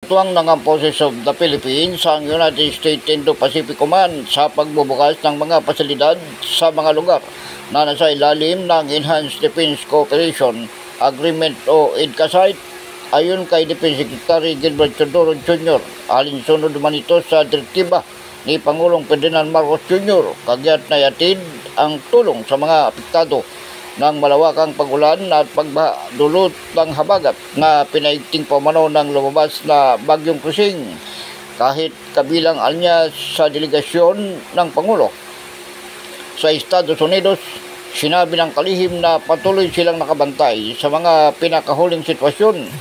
Nagtuwang ng Forces of the Philippines ang United States Indo-Pacific Command sa pagbubukas ng mga pasilidad sa mga lugar na nasa ilalim ng Enhanced Defense Cooperation Agreement o EDCA. Ayon kay Defense Secretary Gilbert Teodoro Jr., alinsunod man ito sa direktiba ni Pangulong Ferdinand Marcos Jr. kagyat na yatid ang tulong sa mga apektado ng malawakang pag-ulan at pagbaha dulot ng habagat na pinaigting pamano ng lumabas na Bagyong Kusing. Kahit kabilang anya sa delegasyon ng Pangulo sa Estados Unidos, sinabi ng kalihim na patuloy silang nakabantay sa mga pinakahuling sitwasyon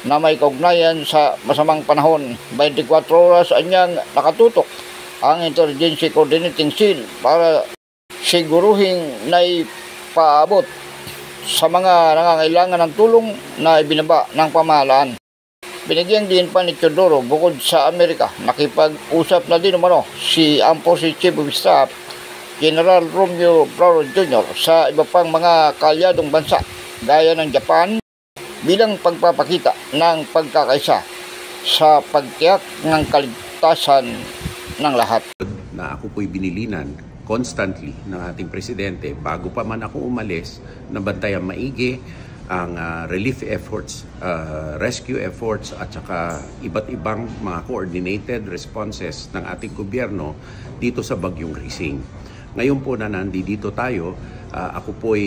na may kaugnayan sa masamang panahon. 24 oras anyang nakatutok ang Interagency Coordinating Cell para siguruhin na paabot sa mga nangangailangan ng tulong na ibinaba ng pamahalaan. Binigyang din pa ni Teodoro bukod sa Amerika, nakipag-usap na din umano si Armed Forces Chief of Staff General Romeo Broward Jr. sa iba pang mga kaalyadong bansa gaya ng Japan bilang pagpapakita ng pagkakaisa sa pagtiyak ng kaligtasan ng lahat. Na ako po'y binilinan constantly ng ating presidente bago pa man ako umalis na bantayan maigi ang relief efforts, rescue efforts at saka iba't ibang mga coordinated responses ng ating gobyerno dito sa Bagyong Kusing. Ngayon po na nandito tayo, ako po'y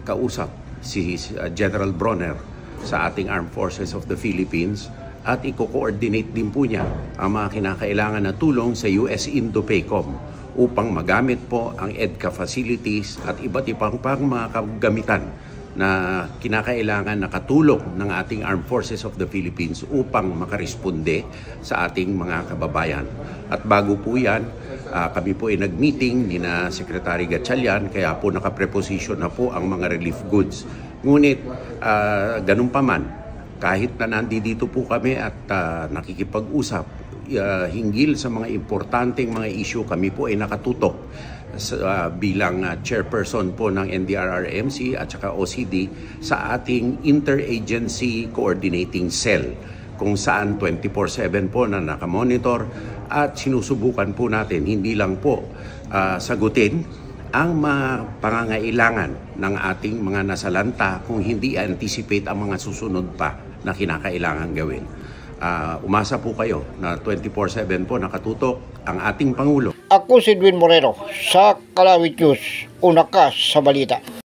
kausap si General Bronner sa ating Armed Forces of the Philippines at i-coordinate din po niya ang mga kinakailangan na tulong sa US Indo-PACOM upang magamit po ang EDCA facilities at iba't ibang pang mga kagamitan na kinakailangan na katulong ng ating Armed Forces of the Philippines upang makaresponde sa ating mga kababayan. At bago po yan, kami po ay nag-meeting ni na Secretary Gatchalian, kaya po nakapreposition na po ang mga relief goods. Ngunit ganun pa man, kahit na nandito po kami at nakikipag-usap, hinggil sa mga importanteng mga issue, kami po ay nakatutok bilang chairperson po ng NDRRMC at saka OCD sa ating Interagency Coordinating Cell kung saan 24/7 po na nakamonitor at sinusubukan po natin hindi lang po sagutin ang mga pangangailangan ng ating mga nasalanta kung hindi anticipate ang mga susunod pa na kinakailangan gawin. Umasa po kayo na 24/7 po nakatutok ang ating Pangulo. Ako si Edwin Moreno sa Kalawit News, una ka sa balita.